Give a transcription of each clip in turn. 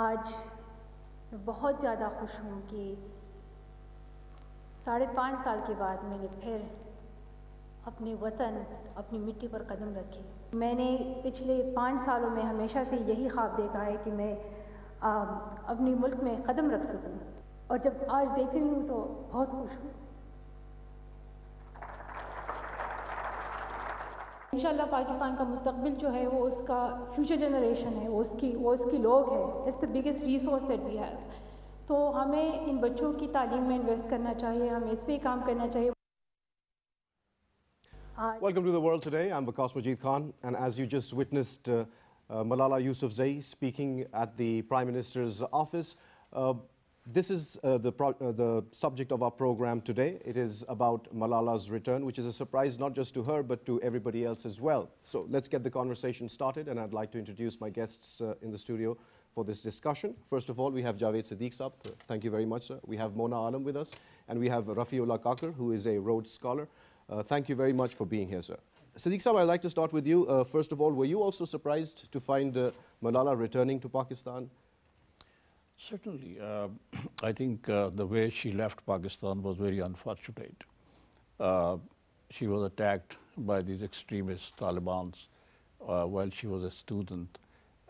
आज मैं बहुत ज़्यादा खुश हूँ कि 5.5 साल के बाद मैंने फिर अपने वतन, अपनी मिट्टी पर कदम रखे। मैंने पिछले 5 सालों में हमेशा से यही ख्वाब देखा है कि मैं अपने मुल्क में कदम रख सकूं, और जब आज देख रही हूँ तो बहुत खुश हूँ। इंशाअल्लाह पाकिस्तान का मुस्तकबिल जो है वो उसका फ्यूचर जनरेशन है, वो उसकी लोग है। It's the biggest resource that we have. तो हमें इन बच्चों की तालीम में इन्वेस्ट करना चाहिए, हमें इस पे काम करना चाहिए। Welcome to the world today. I'm MAjeed Khan, and as you just witnessed Malala Yousafzai speaking at the Prime Minister's office, this is the subject of our program today. It is about Malala's return, which is a surprise not just to her, but to everybody else as well. So let's get the conversation started, and I'd like to introduce my guests in the studio for this discussion. First of all, we have Javeed Sadiq Saab. Thank you very much, sir. We have Mona Alam with us, and we have Rafi Ullah Kakar, who is a Rhodes Scholar. Thank you very much for being here, sir. Sadiq Saab, I'd like to start with you. First of all, were you also surprised to find Malala returning to Pakistan? Certainly. I think the way she left Pakistan was very unfortunate. She was attacked by these extremist Talibans while she was a student.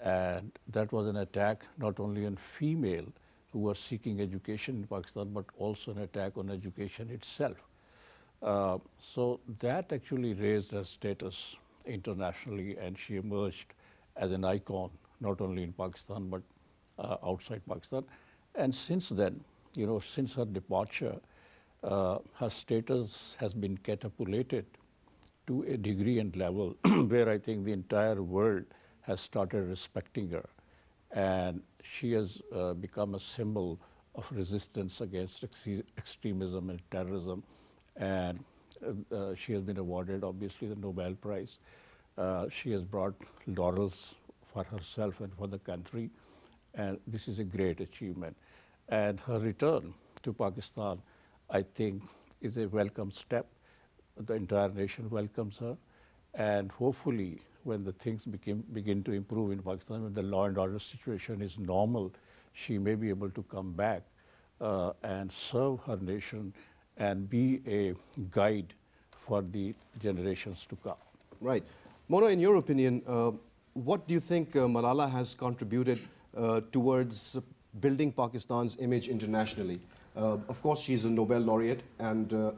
And that was an attack not only on female who were seeking education in Pakistan, but also an attack on education itself. So that actually raised her status internationally, and she emerged as an icon, not only in Pakistan, but outside Pakistan. And since then, you know, since her departure, her status has been catapulted to a degree and level where I think the entire world has started respecting her. And she has become a symbol of resistance against extremism and terrorism. And she has been awarded, obviously, the Nobel Prize. She has brought laurels for herself and for the country. And this is a great achievement. And her return to Pakistan, I think, is a welcome step. The entire nation welcomes her. And hopefully, when the things begin to improve in Pakistan, when the law and order situation is normal, she may be able to come back and serve her nation and be a guide for the generations to come. Right. Mona, in your opinion, what do you think Malala has contributed towards building Pakistan's image internationally? Of course, she's a Nobel laureate, and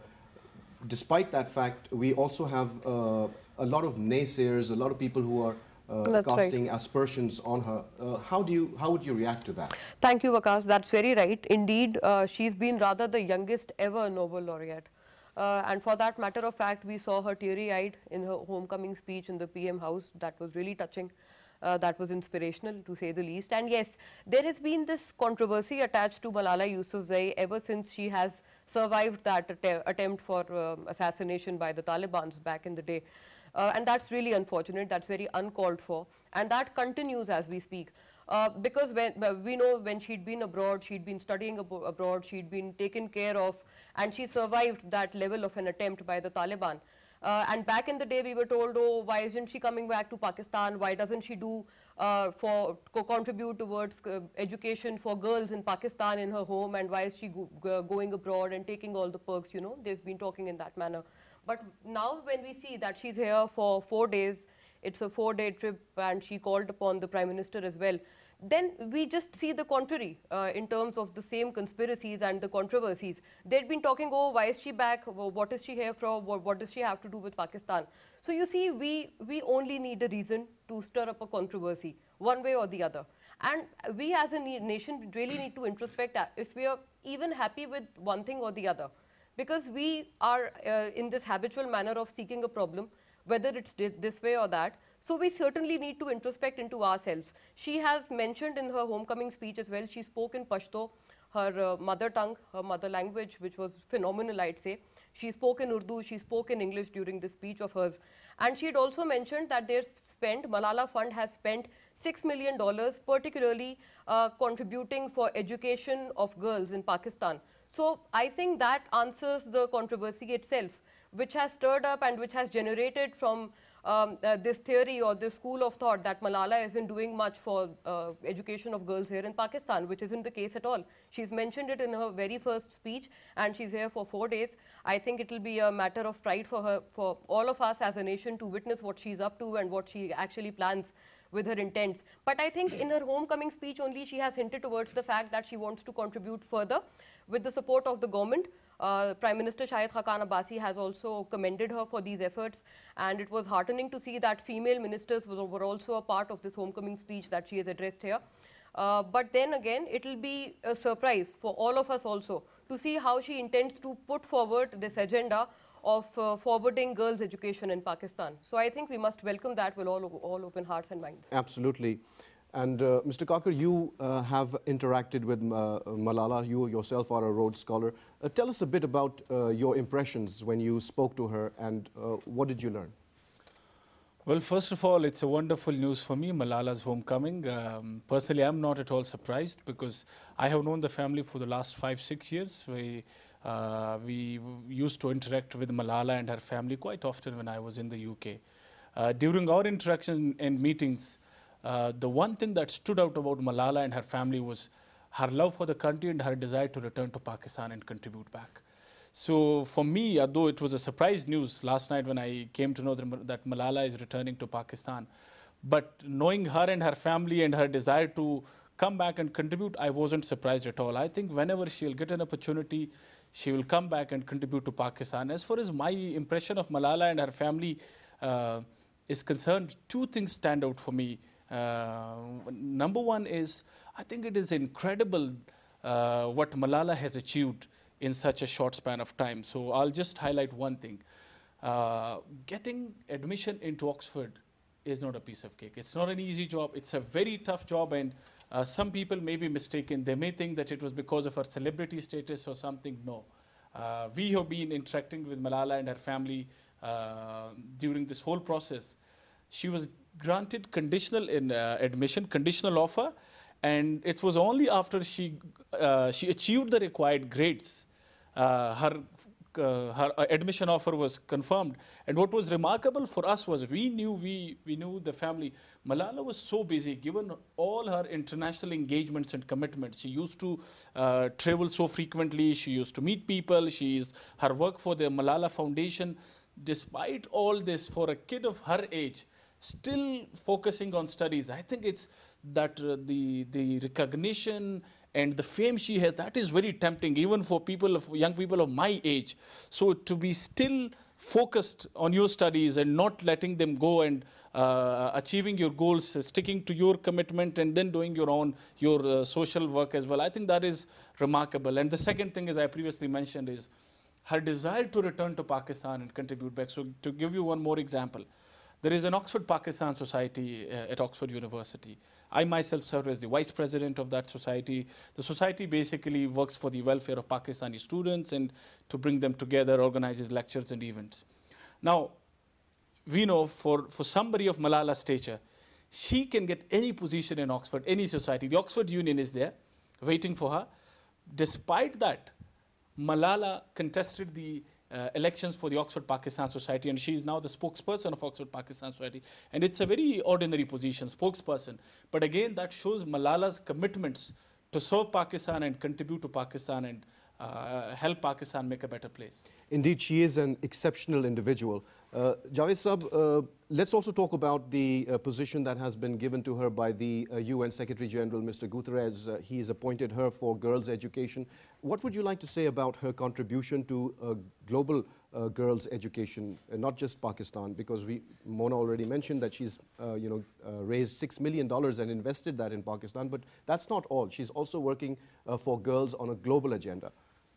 despite that fact, we also have a lot of naysayers, a lot of people who are casting aspersions on her. How would you react to that? Thank you, waqas. That's very right. Indeed, she's been rather the youngest ever Nobel laureate. And for that matter of fact, we saw her teary-eyed in her homecoming speech in the PM house. That was really touching. That was inspirational, to say the least. And yes, there has been this controversy attached to Malala Yousafzai ever since she has survived that attempt for assassination by the Taliban back in the day. And that's really unfortunate. That's very uncalled for. And that continues as we speak. Because we know when she'd been abroad, she'd been studying abroad, she'd been taken care of, and she survived that level of an attempt by the Taliban. And back in the day, we were told, oh, why isn't she coming back to Pakistan? Why doesn't she contribute towards education for girls in Pakistan in her home? And why is she going abroad and taking all the perks? You know, they've been talking in that manner. But now when we see that she's here for 4 days, it's a 4-day trip, and she called upon the Prime Minister as well, then we just see the contrary in terms of the same conspiracies and the controversies. They'd been talking, oh, why is she back? What is she here for? What does she have to do with Pakistan? So you see, we only need a reason to stir up a controversy, one way or the other. And we as a nation really need to introspect if we are even happy with one thing or the other. Because we are in this habitual manner of seeking a problem, whether it's this way or that. So we certainly need to introspect into ourselves. She has mentioned in her homecoming speech as well, she spoke in Pashto, her mother tongue, her mother language, which was phenomenal, I'd say. She spoke in Urdu, she spoke in English during this speech of hers. And she had also mentioned that Malala Fund has spent $6 million, particularly contributing for education of girls in Pakistan. So I think that answers the controversy itself. which has stirred up and which has generated from this theory or this school of thought that Malala isn't doing much for education of girls here in Pakistan, which isn't the case at all. She's mentioned it in her very first speech, and she's here for 4 days. I think it will be a matter of pride for her, for all of us as a nation, to witness what she's up to and what she actually plans with her intents. But I think in her homecoming speech only, she has hinted towards the fact that she wants to contribute further with the support of the government. Prime Minister Shahid Khaqan Abbasi has also commended her for these efforts, and it was heartening to see that female ministers were also a part of this homecoming speech that she has addressed here. But then again, it will be a surprise for all of us also to see how she intends to put forward this agenda of forwarding girls' education in Pakistan. So I think we must welcome that with all open hearts and minds. Absolutely. And Mr. Kakar, you have interacted with Malala. You yourself are a Rhodes Scholar. Tell us a bit about your impressions when you spoke to her, and what did you learn? Well, first of all, it's a wonderful news for me, Malala's homecoming. Personally, I'm not at all surprised because I have known the family for the last 5-6 years. We used to interact with Malala and her family quite often when I was in the UK. During our interaction and meetings, the one thing that stood out about Malala and her family was her love for the country and her desire to return to Pakistan and contribute back. So for me, although it was a surprise news last night when I came to know that Malala is returning to Pakistan, but knowing her and her family and her desire to come back and contribute, I wasn't surprised at all. I think whenever she'll get an opportunity, she will come back and contribute to Pakistan. As far as my impression of Malala and her family is concerned, two things stand out for me. Number one is, I think it is incredible what Malala has achieved in such a short span of time. So I'll just highlight one thing. Getting admission into Oxford is not a piece of cake. It's not an easy job. It's a very tough job, and some people may be mistaken. They may think that it was because of her celebrity status or something. No. We have been interacting with Malala and her family during this whole process. She was granted conditional admission, conditional offer, and it was only after she achieved the required grades her admission offer was confirmed. And what was remarkable for us was we knew the family. Malala was so busy, given all her international engagements and commitments. She used to travel so frequently. She used to meet people. Her work for the Malala Foundation. Despite all this, for a kid of her age, still focusing on studies, I think it's that the recognition and the fame she has, that is very tempting, even for young people of my age. So to be still focused on your studies and not letting them go and achieving your goals, sticking to your commitment and then doing your social work as well, I think that is remarkable. And the second thing, as I previously mentioned, is her desire to return to Pakistan and contribute back. So to give you one more example, there is an Oxford Pakistan Society at Oxford University. I myself serve as the vice president of that society. The society basically works for the welfare of Pakistani students and to bring them together, organizes lectures and events. Now, we know for somebody of Malala's stature, she can get any position in Oxford, any society. The Oxford Union is there waiting for her. Despite that, Malala contested the elections for the Oxford Pakistan Society, and she is now the spokesperson of Oxford Pakistan Society. And it's a very ordinary position, spokesperson. But again, that shows Malala's commitments to serve Pakistan and contribute to Pakistan and help Pakistan make a better place. Indeed, she is an exceptional individual. Javeed Sahab, let's also talk about the position that has been given to her by the UN Secretary General, Mr. Guterres. He has appointed her for girls' education. What would you like to say about her contribution to global girls' education, not just Pakistan? Because Mona already mentioned that she's raised $6 million and invested that in Pakistan, but that's not all. She's also working for girls on a global agenda.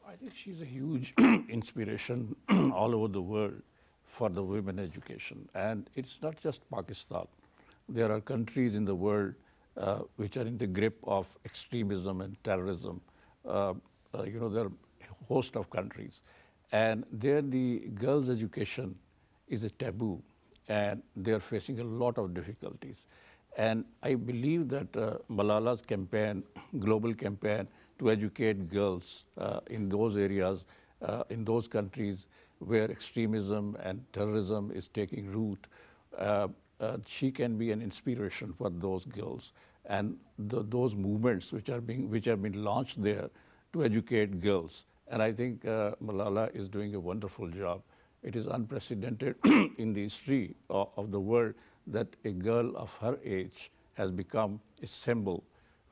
I think she's a huge inspiration all over the world for the women education. And it's not just Pakistan. There are countries in the world which are in the grip of extremism and terrorism. There are a host of countries. And there the girls' education is a taboo, and they are facing a lot of difficulties. And I believe that Malala's campaign, global campaign to educate girls in those areas, in those countries, where extremism and terrorism is taking root, she can be an inspiration for those girls. And those movements which have been launched there to educate girls. And I think Malala is doing a wonderful job. It is unprecedented in the history of the world that a girl of her age has become a symbol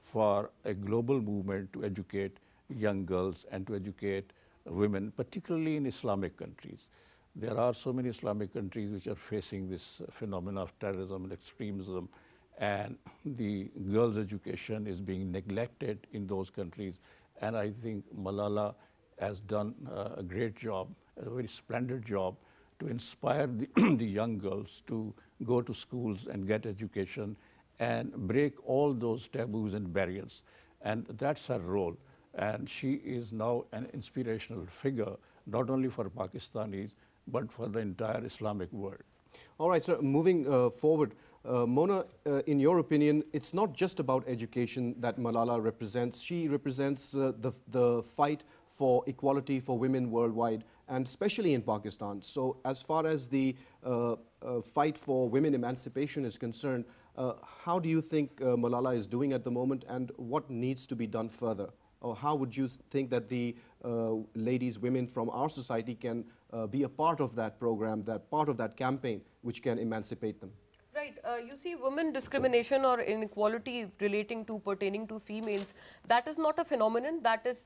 for a global movement to educate young girls and to educate women, particularly in Islamic countries. There are so many Islamic countries which are facing this phenomena of terrorism and extremism, and the girls' education is being neglected in those countries. And I think Malala has done a great job, a very splendid job, to inspire the young girls to go to schools and get education and break all those taboos and barriers. And that's her role. And she is now an inspirational figure, not only for Pakistanis, but for the entire Islamic world. All right, so moving forward, Mona, in your opinion, it's not just about education that Malala represents. She represents the fight for equality for women worldwide, and especially in Pakistan. So as far as the fight for women emancipation is concerned, how do you think Malala is doing at the moment, and what needs to be done further? Or how would you think that the ladies, women from our society can be a part of that program, that part of that campaign, which can emancipate them? Right. You see, women discrimination or inequality pertaining to females, that is not a phenomenon that is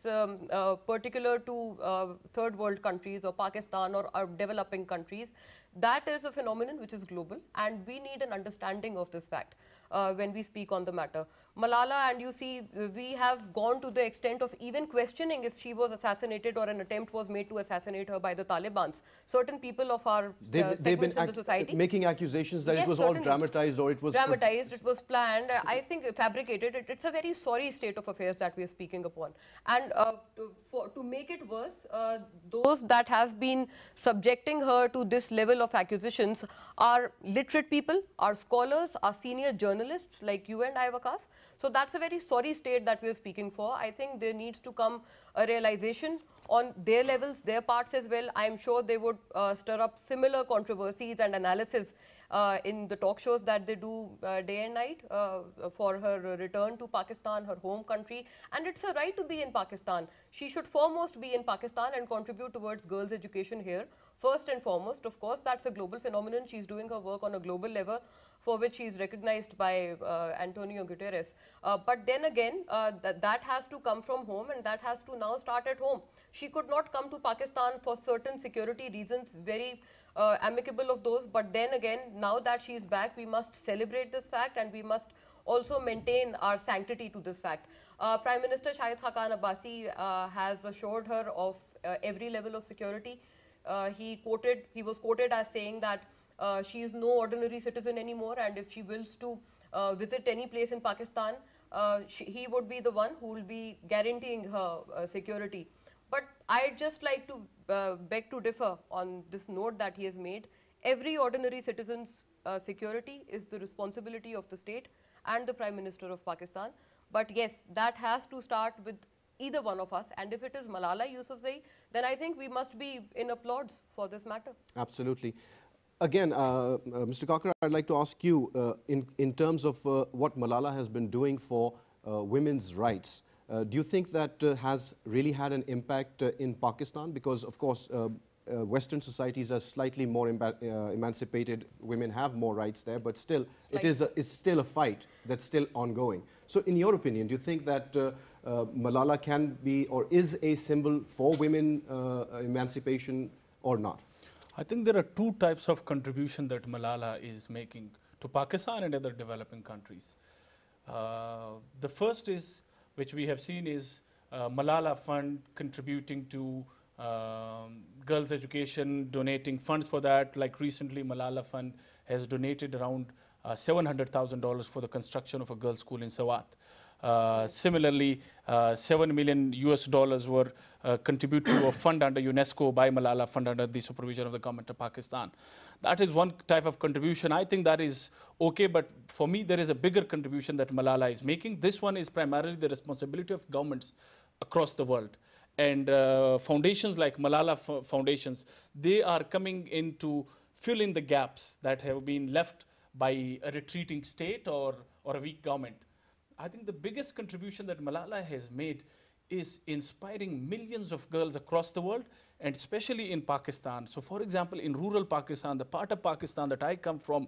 particular to third world countries or Pakistan or developing countries. That is a phenomenon which is global, and we need an understanding of this fact when we speak on the matter. Malala, and you see, we have gone to the extent of even questioning if she was assassinated or an attempt was made to assassinate her by the Taliban. Certain people of our segments in the society making accusations that yes, it was all dramatized, or it was dramatized, it was planned, I think fabricated. It's a very sorry state of affairs that we are speaking upon. And to make it worse, those that have been subjecting her to this level of accusations are literate people, are scholars, are senior journalists like you and I, Waqas. So that's a very sorry state that we are speaking for. I think there needs to come a realization on their levels, their parts as well. I am sure they would stir up similar controversies and analysis in the talk shows that they do day and night for her return to Pakistan, her home country. And it's her right to be in Pakistan. She should foremost be in Pakistan and contribute towards girls' education here. First and foremost, of course, that's a global phenomenon. She's doing her work on a global level, for which she is recognized by Antonio Guterres. But then again, that has to come from home, and that has to now start at home. She could not come to Pakistan for certain security reasons, very amicable of those. But then again, now that she is back, we must celebrate this fact, and we must also maintain our sanctity to this fact. Prime Minister Shahid Khaqan Abbasi has assured her of every level of security. He was quoted as saying that she is no ordinary citizen anymore, and if she wills to visit any place in Pakistan, he would be the one who will be guaranteeing her security. But I'd just like to beg to differ on this note that he has made. Every ordinary citizen's security is the responsibility of the state and the Prime Minister of Pakistan. But yes, that has to start with either one of us, and if it is Malala Yousafzai, then I think we must be in applauds for this matter. Absolutely. Again, Mr. Kakar, I'd like to ask you, in terms of what Malala has been doing for women's rights, do you think that has really had an impact in Pakistan? Because, of course, Western societies are slightly more emancipated. Women have more rights there, but still, it's still a fight that's still ongoing. So, in your opinion, do you think that Malala can be or is a symbol for women emancipation or not? I think there are two types of contribution that Malala is making to Pakistan and other developing countries. The first is, which we have seen, is Malala Fund contributing to girls' education, donating funds for that. Like recently, Malala Fund has donated around $700,000 for the construction of a girls' school in Sawat. Similarly, $7 million were contributed to a fund under UNESCO by Malala Fund under the supervision of the government of Pakistan. That is one type of contribution. I think that is okay, but for me, there is a bigger contribution that Malala is making. This one is primarily the responsibility of governments across the world. and foundations like Malala foundations, they are coming in to fill in the gaps that have been left by a retreating state or a weak government. I think the biggest contribution that Malala has made is inspiring millions of girls across the world, and especially in Pakistan. So for example, in rural Pakistan, the part of Pakistan that I come from,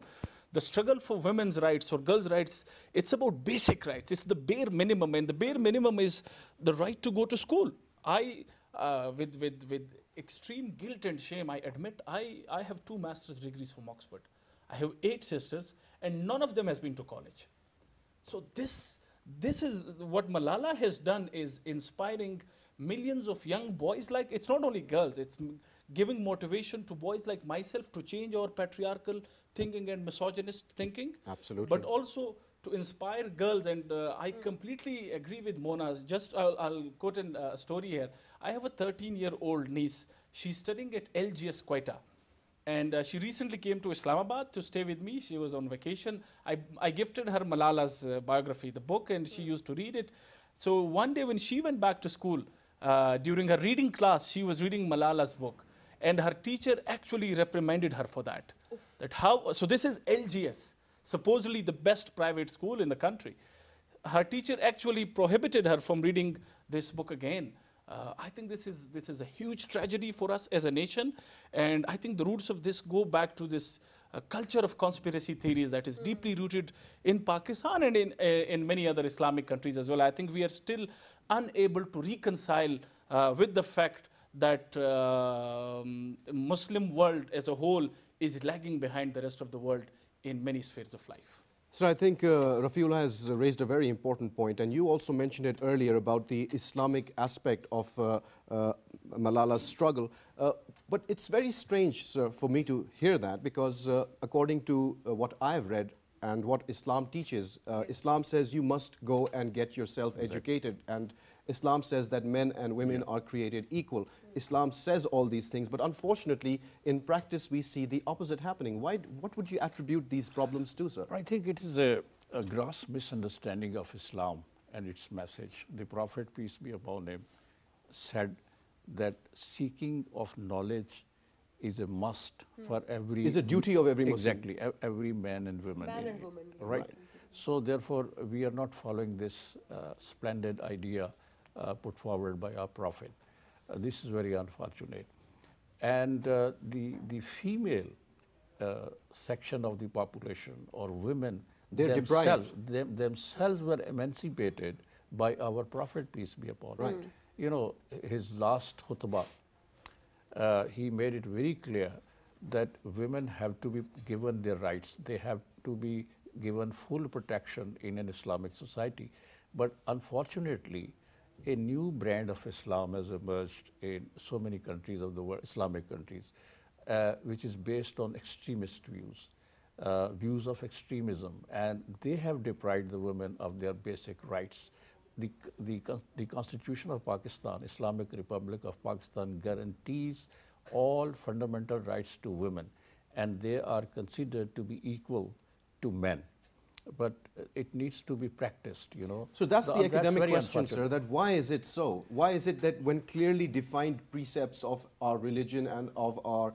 the struggle for women's rights or girls' rights, it's about basic rights. It's the bare minimum, and the bare minimum is the right to go to school. With extreme guilt and shame, I admit, I have 2 master's degrees from Oxford. I have 8 sisters, and none of them has been to college. So this is what Malala has done, is inspiring millions of young boys. Like, it's not only girls, it's giving motivation to boys like myself to change our patriarchal thinking and misogynist thinking. Absolutely. But also to inspire girls, and I completely agree with Mona. Just I'll quote a story here. I have a 13-year-old niece. She's studying at LGS Quetta. And she recently came to Islamabad to stay with me. She was on vacation. I gifted her Malala's biography, the book, and she used to read it. So one day when she went back to school, during her reading class, she was reading Malala's book. And her teacher actually reprimanded her for that. So this is LGS, supposedly the best private school in the country. Her teacher actually prohibited her from reading this book again. I think this is a huge tragedy for us as a nation, and I think the roots of this go back to this culture of conspiracy theories that is deeply rooted in Pakistan and in many other Islamic countries as well. I think we are still unable to reconcile with the fact that Muslim world as a whole is lagging behind the rest of the world in many spheres of life. So I think Rafiullah has raised a very important point, and you also mentioned it earlier about the Islamic aspect of Malala's struggle. But it's very strange, sir, for me to hear that, because according to what I've read and what Islam teaches, Islam says you must go and get yourself educated, and Islam says that men and women are created equal. Islam says all these things, but unfortunately, in practice, we see the opposite happening. What would you attribute these problems to, sir? I think it is a gross misunderstanding of Islam and its message. The Prophet, peace be upon him, said that seeking of knowledge is a must for every... Is a duty of every Muslim. Exactly, every man and woman. Man and woman. Right. So therefore, we are not following this splendid idea put forward by our Prophet. This is very unfortunate. And the female section of the population, or women, themselves were emancipated by our Prophet, peace be upon him. Right. You know, his last khutbah, he made it very clear that women have to be given their rights. They have to be given full protection in an Islamic society. But unfortunately, a new brand of Islam has emerged in so many countries of the world, Islamic countries, which is based on extremist views, views of extremism, and they have deprived the women of their basic rights. The Constitution of Pakistan, Islamic Republic of Pakistan, guarantees all fundamental rights to women, and they are considered to be equal to men. But it needs to be practiced, you know. So that's the academic question, sir, that why is it so? Why is it that when clearly defined precepts of our religion and of our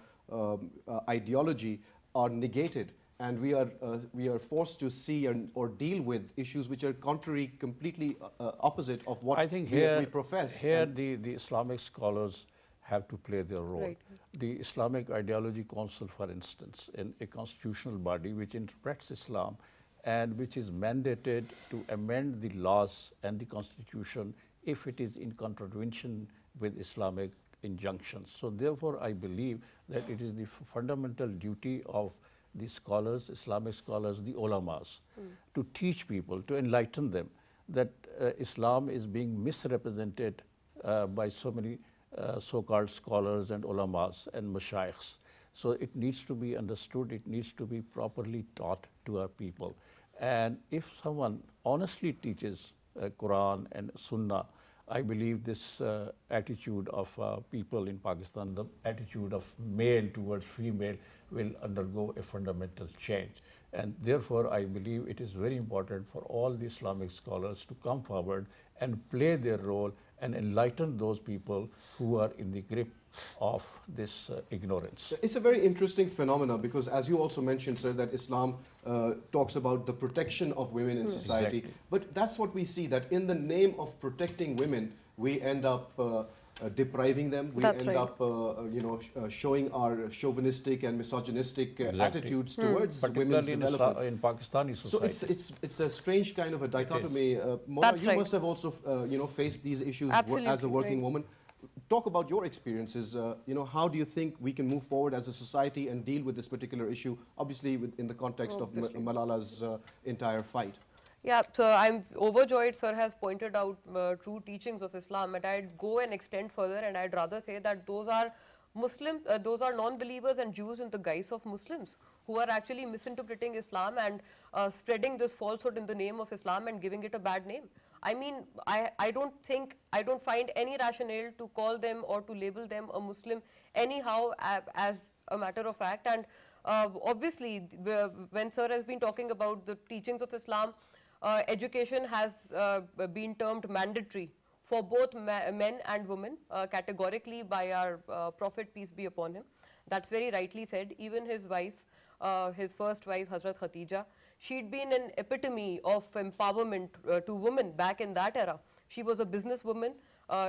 ideology are negated, and we are forced to see or deal with issues which are contrary, completely opposite of what I think we profess? Here the Islamic scholars have to play their role. Right. The Islamic Ideology Council, for instance, in a constitutional body which interprets Islam and which is mandated to amend the laws and the constitution if it is in contravention with Islamic injunctions. So therefore, I believe that it is the fundamental duty of the scholars, Islamic scholars, the ulamas, to teach people, to enlighten them that Islam is being misrepresented by so many so-called scholars and ulamas and mashaykhs. So it needs to be understood, it needs to be properly taught to our people. And if someone honestly teaches Quran and Sunnah, I believe this attitude of people in Pakistan, the attitude of male towards female, will undergo a fundamental change. And therefore, I believe it is very important for all the Islamic scholars to come forward and play their role and enlighten those people who are in the grip of this ignorance. It's a very interesting phenomenon because, as you also mentioned, sir, that Islam talks about the protection of women in society. Exactly. But that's what we see, that in the name of protecting women, we end up depriving them. We That's end right. up, showing our chauvinistic and misogynistic Exactly. attitudes towards women's Particularly in, development. in Pakistani society. So it's a strange kind of a dichotomy. Mona, That's you right. must have also faced these issues Absolutely, as a working right. woman. Talk about your experiences. How do you think we can move forward as a society and deal with this particular issue? Obviously, in the context of Malala's entire fight. Yeah, so I'm overjoyed sir has pointed out true teachings of Islam, and I'd go an extent further and I'd rather say that those are those are non-believers and Jews in the guise of Muslims who are actually misinterpreting Islam and spreading this falsehood in the name of Islam and giving it a bad name. I mean, I don't find any rationale to call them or to label them a Muslim anyhow as a matter of fact. And obviously, when sir has been talking about the teachings of Islam, education has been termed mandatory for both men and women categorically by our Prophet, peace be upon him. That's very rightly said. Even his wife, his first wife, Hazrat Khatija, she'd been an epitome of empowerment to women back in that era. She was a businesswoman.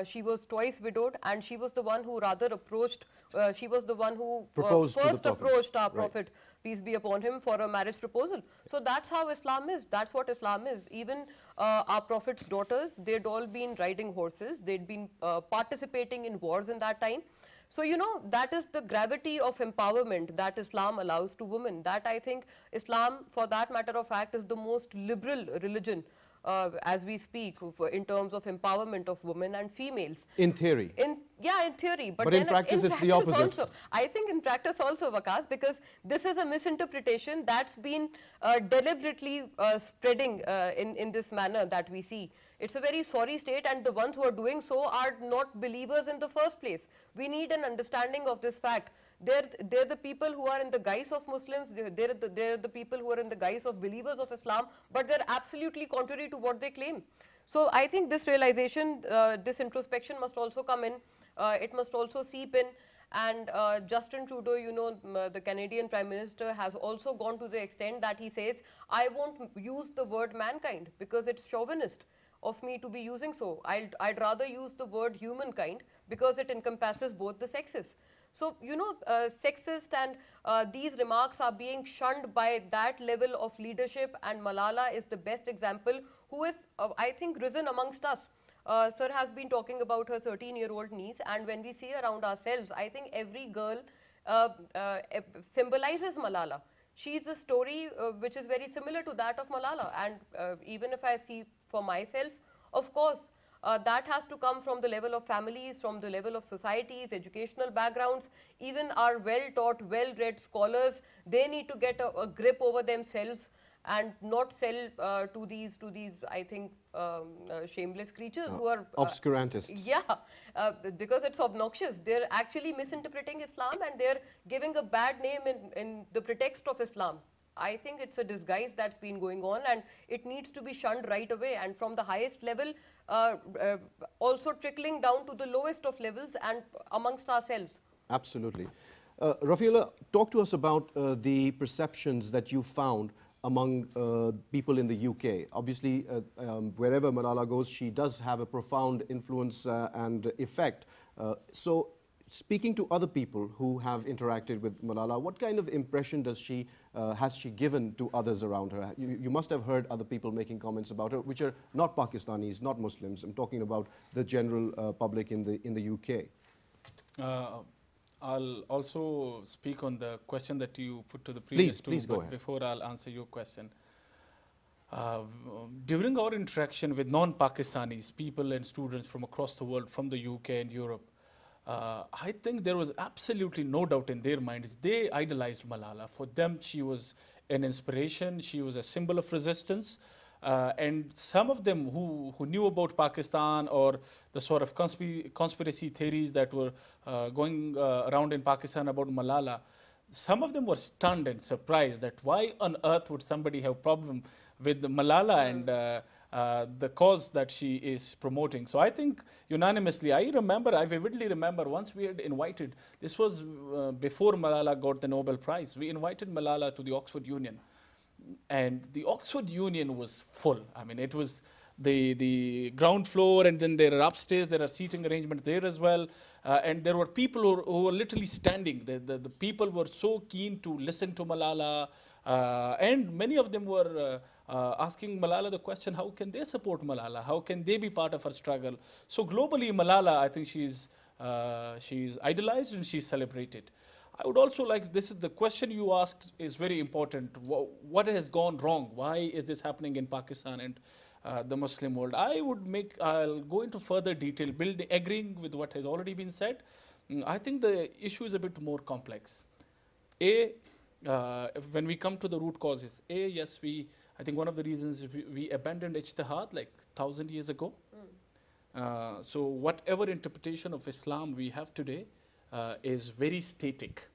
She was twice widowed, and she was the one who rather approached, she was the one who first approached our Prophet, peace be upon him, for a marriage proposal. So that's how Islam is. That's what Islam is. Even our Prophet's daughters, they'd all been riding horses. They'd been participating in wars in that time. So, you know, that is the gravity of empowerment that Islam allows to women. That, I think, Islam, for that matter of fact, is the most liberal religion as we speak in terms of empowerment of women and females. In theory. In theory. But in practice, it's the opposite. Also, I think in practice also, Waqas, because this is a misinterpretation that's been deliberately spreading in this manner that we see. It's a very sorry state, and the ones who are doing so are not believers in the first place. We need an understanding of this fact. They're the people who are in the guise of Muslims, they're the people who are in the guise of believers of Islam, but they're absolutely contrary to what they claim. So I think this realization, this introspection must also come in, it must also seep in. And Justin Trudeau, you know, the Canadian Prime Minister, has also gone to the extent that he says, I won't use the word mankind because it's chauvinist of me to be using so. I'd rather use the word humankind because it encompasses both the sexes. So, you know, sexist and these remarks are being shunned by that level of leadership, and Malala is the best example, who is, I think, risen amongst us. Sir has been talking about her 13-year-old niece, and when we see around ourselves, I think every girl symbolizes Malala. She's a story which is very similar to that of Malala, and even if I see for myself, of course, that has to come from the level of families, from the level of societies, educational backgrounds. Even our well-taught, well-read scholars, they need to get a grip over themselves and not sell to these, I think, shameless creatures who are obscurantists. Yeah, because it's obnoxious. They're actually misinterpreting Islam, and they're giving a bad name in the pretext of Islam. I think it's a disguise that's been going on, and it needs to be shunned right away, and from the highest level also trickling down to the lowest of levels and amongst ourselves. Absolutely. Rafi, talk to us about the perceptions that you found among people in the UK. Obviously, wherever Malala goes, she does have a profound influence and effect. So, speaking to other people who have interacted with Malala, what kind of impression does has she given to others around her? You must have heard other people making comments about her, which are not Pakistanis, not Muslims. I'm talking about the general public in the UK. I'll also speak on the question that you put to the previous two, please go but ahead. Before I'll answer your question. During our interaction with non-Pakistanis, people and students from across the world, from the UK and Europe, I think there was absolutely no doubt in their minds. They idolized Malala. For them, she was an inspiration. She was a symbol of resistance. And some of them who knew about Pakistan or the sort of conspiracy theories that were going around in Pakistan about Malala, some of them were stunned and surprised that why on earth would somebody have problem with Malala and the cause that she is promoting. So I think unanimously, I vividly remember once we had invited, this was before Malala got the Nobel Prize, we invited Malala to the Oxford Union. And the Oxford Union was full. I mean, it was the ground floor, and then there are upstairs, there are seating arrangements there as well. And there were people who were literally standing. The people were so keen to listen to Malala. And many of them were asking Malala the question, how can they support Malala? How can they be part of her struggle? So globally, Malala, I think she's idolized and she's celebrated. I would also like, this is the question you asked is very important. What has gone wrong? Why is this happening in Pakistan and the Muslim world? I'll go into further detail, agreeing with what has already been said. I think the issue is a bit more complex. When we come to the root causes, yes, I think one of the reasons we abandoned ijtihad like 1,000 years ago. So whatever interpretation of Islam we have today is very static.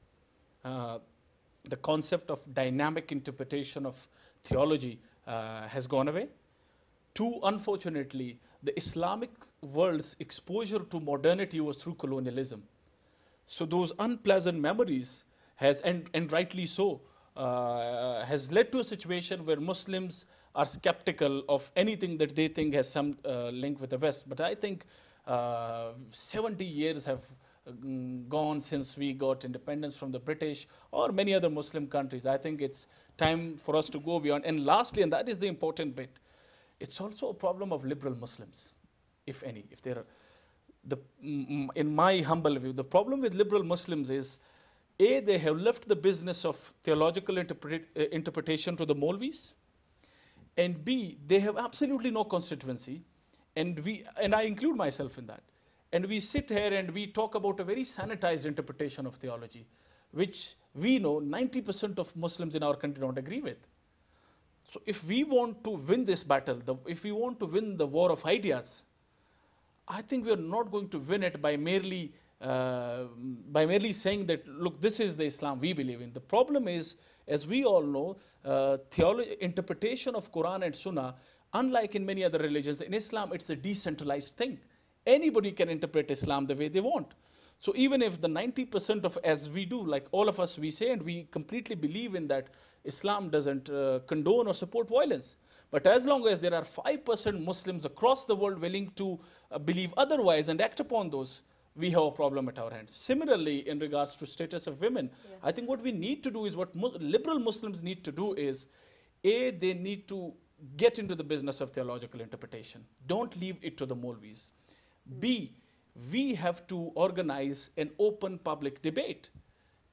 The concept of dynamic interpretation of theology has gone away. Two, unfortunately, the Islamic world's exposure to modernity was through colonialism. So those unpleasant memories and rightly so, has led to a situation where Muslims are skeptical of anything that they think has some link with the West. But I think 70 years have gone since we got independence from the British or many other Muslim countries. I think it's time for us to go beyond. And lastly, and that is the important bit, it's also a problem of liberal Muslims, if any. If there are, in my humble view, the problem with liberal Muslims is, A, they have left the business of theological interpretation to the Maulvis, and B, they have absolutely no constituency, and I include myself in that. And we sit here and we talk about a very sanitized interpretation of theology, which we know 90% of Muslims in our country don't agree with. So if we want to win this battle, if we want to win the war of ideas, I think we are not going to win it by merely saying that, look, this is the Islam we believe in. The problem is, as we all know, interpretation of Quran and Sunnah, unlike in many other religions, in Islam it's a decentralized thing. Anybody can interpret Islam the way they want. So even if the 90% of, as we do, like all of us, we say, and we completely believe in that, Islam doesn't condone or support violence. But as long as there are 5% Muslims across the world willing to believe otherwise and act upon those, we have a problem at our hands. Similarly, in regards to status of women, I think what we need to do is, what liberal Muslims need to do is, A, they need to get into the business of theological interpretation. Don't leave it to the Maulvis. B, we have to organize an open public debate.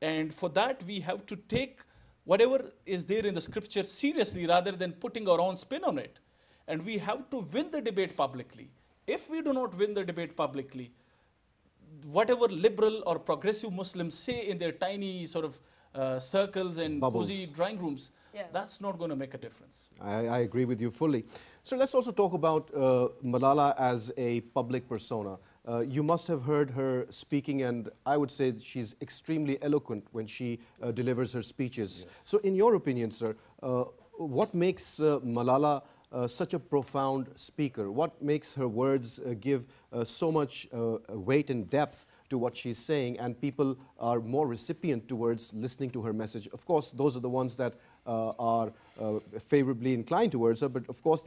And for that, we have to take whatever is there in the scripture seriously rather than putting our own spin on it. And we have to win the debate publicly. If we do not win the debate publicly, whatever liberal or progressive Muslims say in their tiny sort of circles and cozy drawing rooms, that's not going to make a difference. I agree with you fully. So let's also talk about Malala as a public persona. You must have heard her speaking, and I would say that she's extremely eloquent when she delivers her speeches. Yeah. So in your opinion, sir, what makes Malala such a profound speaker? What makes her words give so much weight and depth to what she's saying, and people are more recipient towards listening to her message? Of course, those are the ones that are favorably inclined towards her, but of course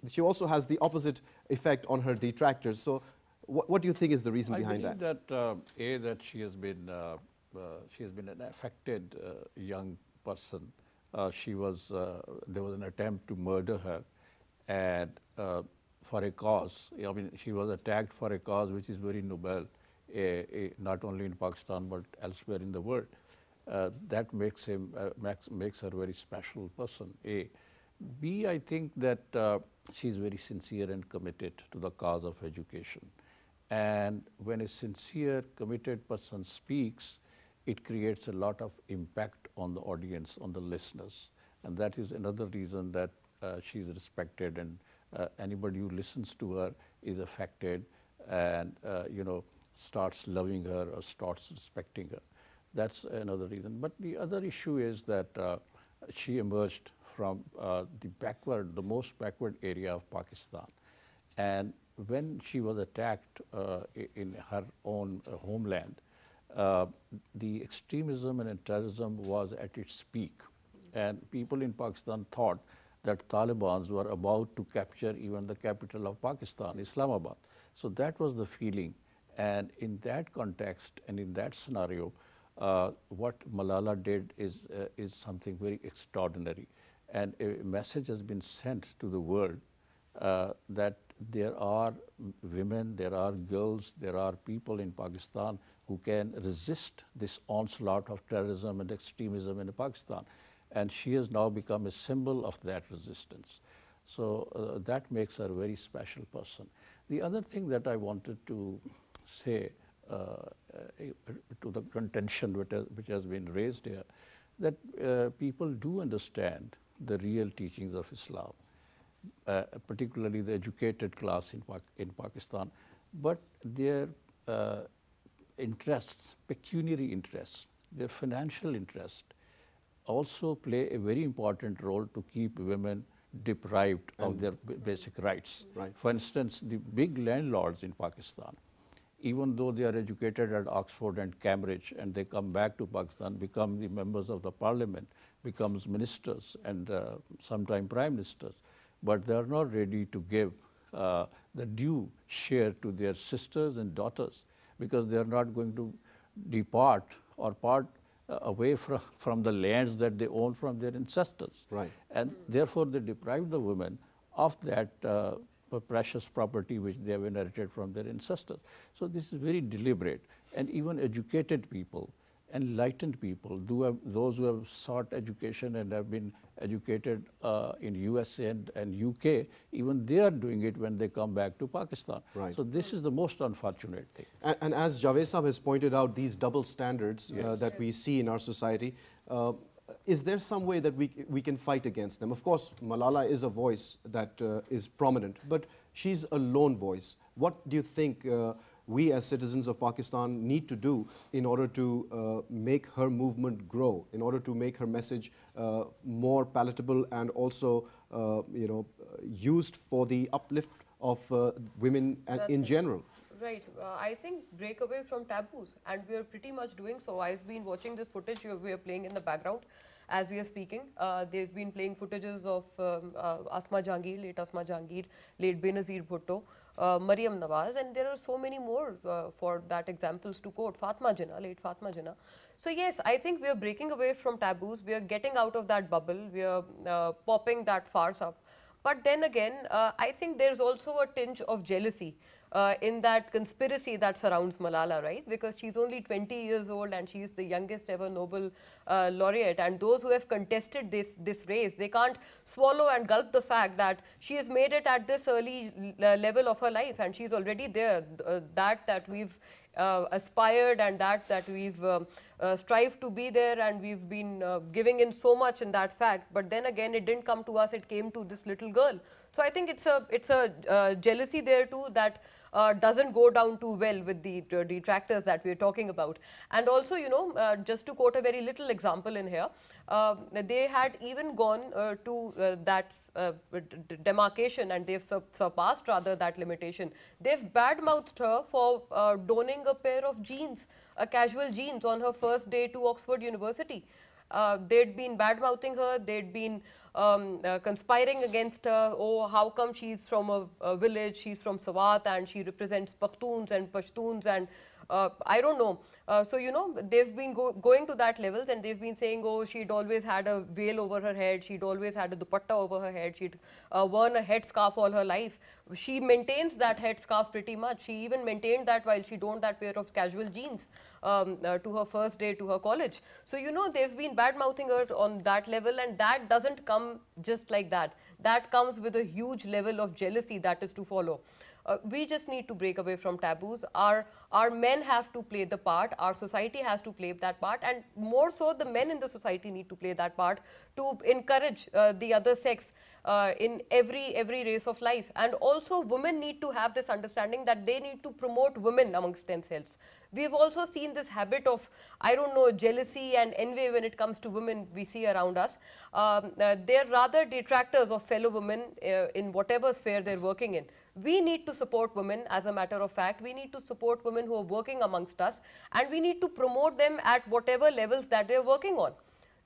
she also has the opposite effect on her detractors. So what do you think is the reason behind that? I believe that she has been an affected young person. There was an attempt to murder her, and for a cause. I mean, she was attacked for a cause which is very noble, not only in Pakistan but elsewhere in the world. That makes her a very special person. A. B, I think that she is very sincere and committed to the cause of education. And when a sincere, committed person speaks, it creates a lot of impact on the audience, on the listeners. And that is another reason that she is respected, and anybody who listens to her is affected and, starts loving her or starts respecting her. That's another reason. But the other issue is that she emerged from the most backward area of Pakistan. And when she was attacked in her own homeland, the extremism and terrorism was at its peak. And people in Pakistan thought that Taliban were about to capture even the capital of Pakistan, Islamabad. So that was the feeling. And in that context and in that scenario, what Malala did is something very extraordinary. And a message has been sent to the world that there are women, there are girls, there are people in Pakistan who can resist this onslaught of terrorism and extremism in Pakistan. And she has now become a symbol of that resistance. So that makes her a very special person. The other thing that I wanted to say to the contention which has been raised here, that people do understand the real teachings of Islam, particularly the educated class in Pakistan, but their interests, pecuniary interests, their financial interest also play a very important role to keep women deprived of their basic rights. Right. For instance, the big landlords in Pakistan, even though they are educated at Oxford and Cambridge and they come back to Pakistan, become the members of the parliament, becomes ministers and sometimes prime ministers, but they are not ready to give the due share to their sisters and daughters, because they are not going to depart or part away from the lands that they own from their ancestors. Right. And therefore they deprive the women of that precious property which they have inherited from their ancestors. So this is very deliberate. And even educated people, enlightened people, those who have sought education and have been educated in USA and UK, even they are doing it when they come back to Pakistan. Right. So this is the most unfortunate thing. And as Javeed Sahab has pointed out, these double standards that we see in our society, is there some way that we can fight against them? Of course, Malala is a voice that is prominent, but she's a lone voice. What do you think we as citizens of Pakistan need to do in order to make her movement grow, in order to make her message more palatable and also used for the uplift of women in general? Right. I think break away from taboos, and we are pretty much doing so. I've been watching this footage we are playing in the background as we are speaking. They've been playing footages of Asma Jahangir, late Asma Jahangir, late Benazir Bhutto, Maryam Nawaz, and there are so many more for that examples to quote. Fatma Jinnah, late Fatma Jinnah. So yes, I think we are breaking away from taboos. We are getting out of that bubble. We are popping that farce up. But then again, I think there's also a tinge of jealousy in that conspiracy that surrounds Malala, right? Because she's only 20 years old and she's the youngest ever Nobel laureate. And those who have contested this race, they can't swallow and gulp the fact that she has made it at this early level of her life, and she's already there. That we've aspired, and that we've strived to be there, and we've been giving in so much in that fact. But then again, it didn't come to us, it came to this little girl. So I think it's a jealousy there too that doesn't go down too well with the detractors that we're talking about. And also, just to quote a very little example in here, they had even gone to that demarcation, and they've surpassed rather that limitation. They've badmouthed her for donning a pair of jeans, casual jeans, on her first day to Oxford University. They'd been bad-mouthing her, they'd been conspiring against her. Oh, how come she's from a village, she's from Swat and she represents Pakhtuns and Pashtuns, and I don't know. So, they've been going to that levels, and they've been saying, oh, she'd always had a veil over her head, she'd always had a dupatta over her head, she'd worn a headscarf all her life. She maintains that headscarf pretty much. She even maintained that while she donned that pair of casual jeans to her first day to her college. So, they've been bad-mouthing her on that level, and that doesn't come just like that. That comes with a huge level of jealousy that is to follow. We just need to break away from taboos. Our men have to play the part, our society has to play that part, and more so the men in the society need to play that part to encourage the other sex in every race of life. And also women need to have this understanding that they need to promote women amongst themselves. We've also seen this habit of, I don't know, jealousy and envy when it comes to women we see around us. They're rather detractors of fellow women in whatever sphere they're working in. We need to support women as a matter of fact. We need to support women who are working amongst us, and we need to promote them at whatever levels that they're working on.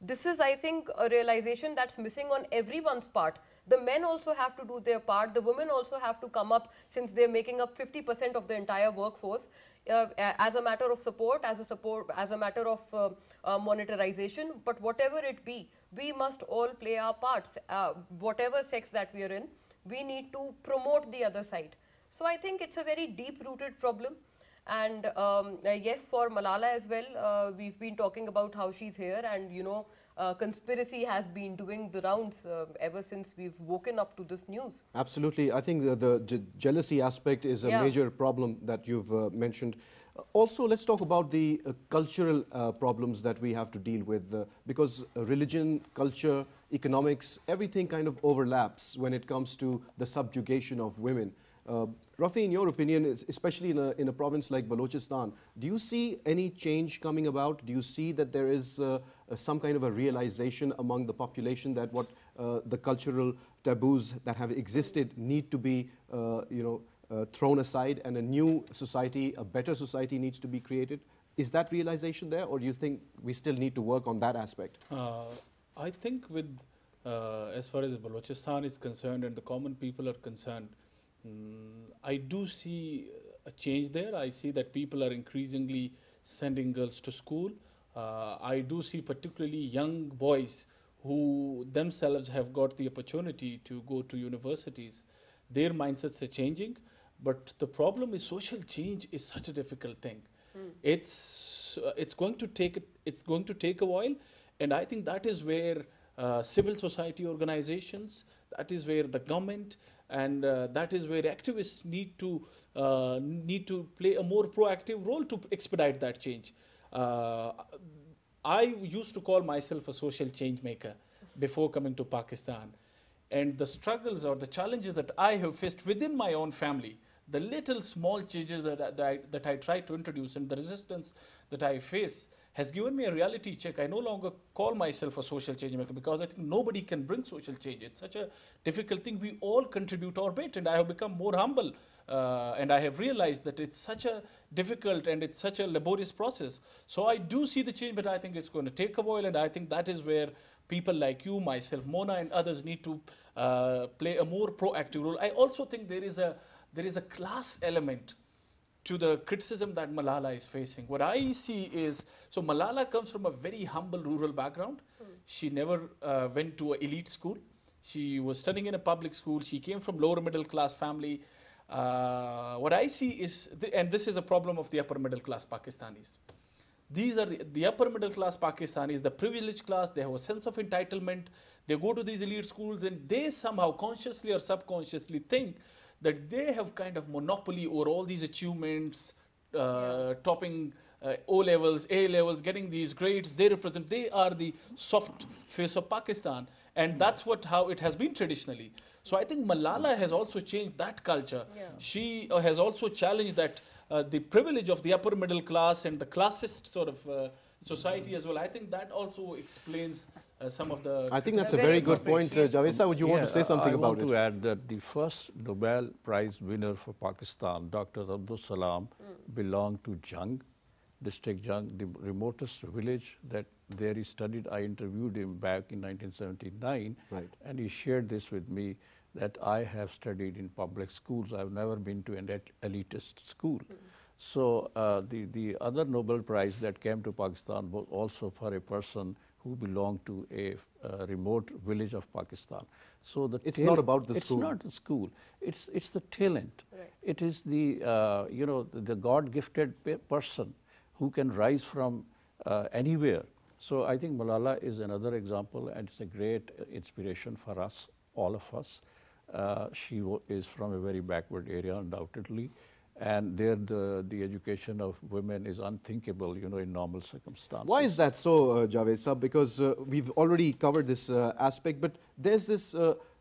This is, I think, a realization that's missing on everyone's part. The men also have to do their part. The women also have to come up, since they're making up 50% of the entire workforce, as a matter of support, as a matter of monetarization. But whatever it be, we must all play our parts. Whatever sex that we are in, we need to promote the other side. So I think it's a very deep-rooted problem. And yes, for Malala as well, we've been talking about how she's here, and you know, conspiracy has been doing the rounds ever since we've woken up to this news. Absolutely. I think the jealousy aspect is a major problem that you've mentioned. Also, let's talk about the cultural problems that we have to deal with, because religion, culture, economics, everything kind of overlaps when it comes to the subjugation of women. Rafi, in your opinion, especially in a province like Balochistan, do you see any change coming about? Do you see that there is some kind of a realization among the population that what the cultural taboos that have existed need to be, thrown aside, and a new society, a better society needs to be created? Is that realization there, or do you think we still need to work on that aspect? I think with, as far as Balochistan is concerned and the common people are concerned, I do see a change there. I see that people are increasingly sending girls to school. I do see particularly young boys who themselves have got the opportunity to go to universities. Their mindsets are changing, but the problem is social change is such a difficult thing. It's going to take a while, and I think that is where civil society organizations, that is where the government, and that is where activists need to play a more proactive role to expedite that change. I used to call myself a social change maker before coming to Pakistan, and the struggles or the challenges that I have faced within my own family, the little small changes that I try to introduce and the resistance that I face has given me a reality check. I no longer call myself a social change maker because I think nobody can bring social change. It's such a difficult thing. We all contribute our bit, and I have become more humble, and I have realized that it's such a difficult and it's such a laborious process. So I do see the change, but I think it's going to take a while, and I think that is where people like you, myself, Mona, and others need to play a more proactive role. I also think there is a class element to the criticism that Malala is facing. What I see is, so Malala comes from a very humble rural background. She never went to an elite school. She was studying in a public school. She came from lower middle class family. What I see is, and this is a problem of the upper middle class Pakistanis. These are the upper middle class Pakistanis, the privileged class. They have a sense of entitlement. They go to these elite schools, and they somehow consciously or subconsciously think that they have kind of monopoly over all these achievements, topping O levels, A levels, getting these grades. They are the soft face of Pakistan, and that's how it has been traditionally. So I think Malala has also changed that culture. She has also challenged that the privilege of the upper middle class and the classist sort of society as well. I think that also explains some of the... I think that's a very good point. Javed, would you want to say something about it? I want to add that the first Nobel Prize winner for Pakistan, Dr. Abdul Salam, belonged to Jung, district Jung, the remotest village that there he studied. I interviewed him back in 1979, and he shared this with me, that I have studied in public schools. I've never been to an elitist school. So the other Nobel Prize that came to Pakistan was also for a person who belonged to a remote village of Pakistan. So it's not about the school. It's not the school. It's the talent. It is the the God-gifted person who can rise from anywhere. So I think Malala is another example, and it's a great inspiration for us, all of us. She is from a very backward area, undoubtedly. And there the education of women is unthinkable, in normal circumstances. Why is that so, Javed Sahab? Because we've already covered this aspect, but there's this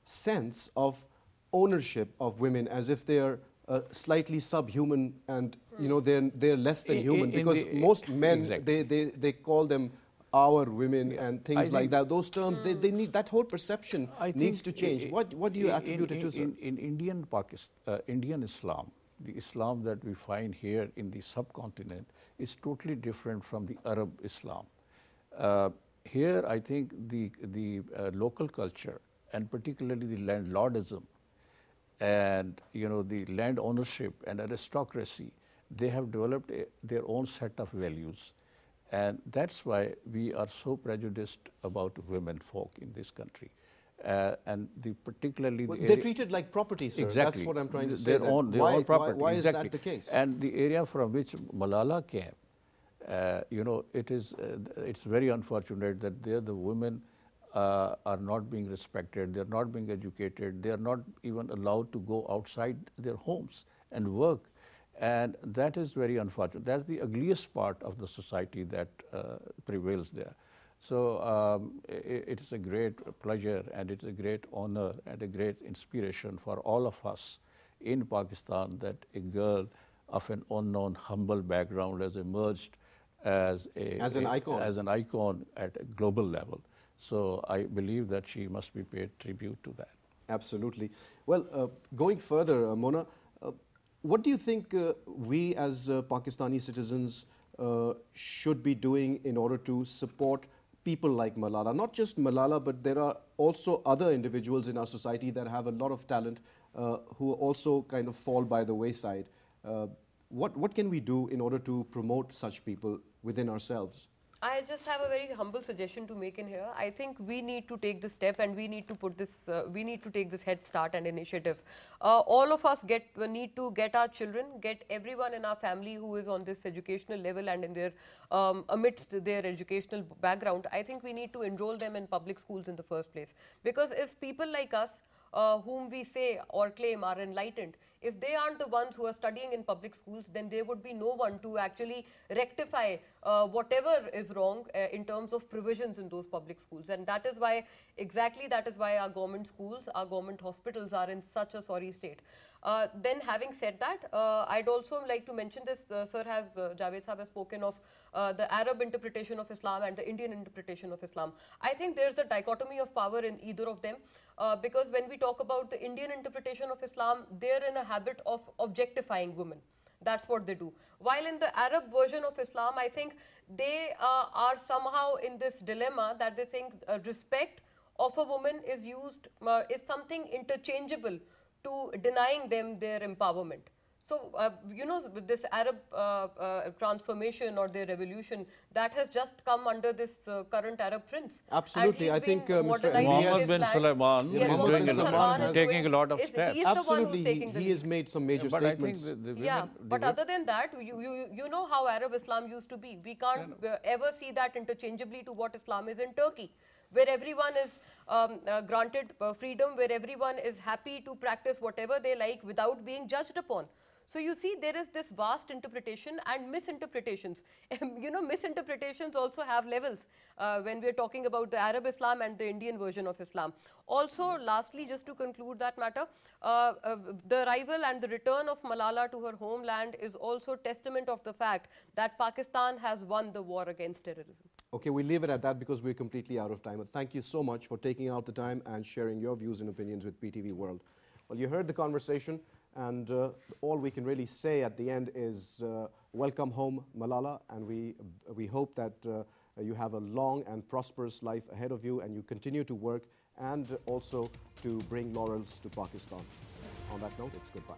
sense of ownership of women, as if they are slightly subhuman, and you know they're less than human, because most men they call them our women and things like that. Those terms they need, that whole perception needs to change. What do you attribute it to, sir? In Indian Pakistan, Indian Islam, the Islam that we find here in the subcontinent is totally different from the Arab Islam. Here, I think the local culture, and particularly the landlordism, and you know the land ownership and aristocracy, they have developed their own set of values, and that's why we are so prejudiced about women folk in this country. And particularly they're treated like property, sir. Exactly. That's what I'm trying to say. Their own property. Why exactly. is that the case? And the area from which Malala came, you know, it's very unfortunate that there the women are not being respected, they're not being educated, they're not even allowed to go outside their homes and work. And that is very unfortunate. That's the ugliest part of the society that prevails there. So it is a great pleasure, and it's a great honor and a great inspiration for all of us in Pakistan that a girl of an unknown, humble background has emerged as an icon at a global level. So I believe that she must be paid tribute to that. Absolutely. Well, going further, Mona, what do you think we as Pakistani citizens should be doing in order to support people like Malala? Not just Malala, but there are also other individuals in our society that have a lot of talent who also kind of fall by the wayside. What can we do in order to promote such people within ourselves? I just have a very humble suggestion to make in here. I think we need to take this step, and we need to put this, we need to take this head start and initiative. All of us need to get our children, get everyone in our family who is on this educational level and in their, amidst their educational background. I think we need to enroll them in public schools in the first place. Because if people like us, whom we say or claim are enlightened, if they aren't the ones who are studying in public schools, then there would be no one to actually rectify whatever is wrong in terms of provisions in those public schools. And that is why, exactly that is why our government schools, our government hospitals are in such a sorry state. Then having said that, I'd also like to mention this, sir has, Javeed Sahab has spoken of the Arab interpretation of Islam and the Indian interpretation of Islam. I think there's a dichotomy of power in either of them, because when we talk about the Indian interpretation of Islam, they're in a habit of objectifying women. That's what they do. While in the Arab version of Islam, I think they are somehow in this dilemma that they think respect of a woman is used, is something interchangeable to denying them their empowerment. So, you know, with this Arab transformation or their revolution, that has just come under this current Arab prince. Absolutely. I think Mr. Mohammed bin Sulaiman is taking a lot of steps. Absolutely. He has made some major statements. But other than that, you know how Arab Islam used to be. We can't ever see that interchangeably to what Islam is in Turkey, where everyone is granted freedom, where everyone is happy to practice whatever they like without being judged upon. So you see, there is this vast interpretation and misinterpretations. You know, misinterpretations also have levels when we are talking about the Arab Islam and the Indian version of Islam. Also, lastly, just to conclude that matter, the arrival and the return of Malala to her homeland is also testament of the fact that Pakistan has won the war against terrorism. Okay, we'll leave it at that because we're completely out of time. But thank you so much for taking out the time and sharing your views and opinions with PTV World. Well, you heard the conversation, and all we can really say at the end is welcome home, Malala, and we hope that you have a long and prosperous life ahead of you, and you continue to work and also to bring laurels to Pakistan. On that note, it's goodbye.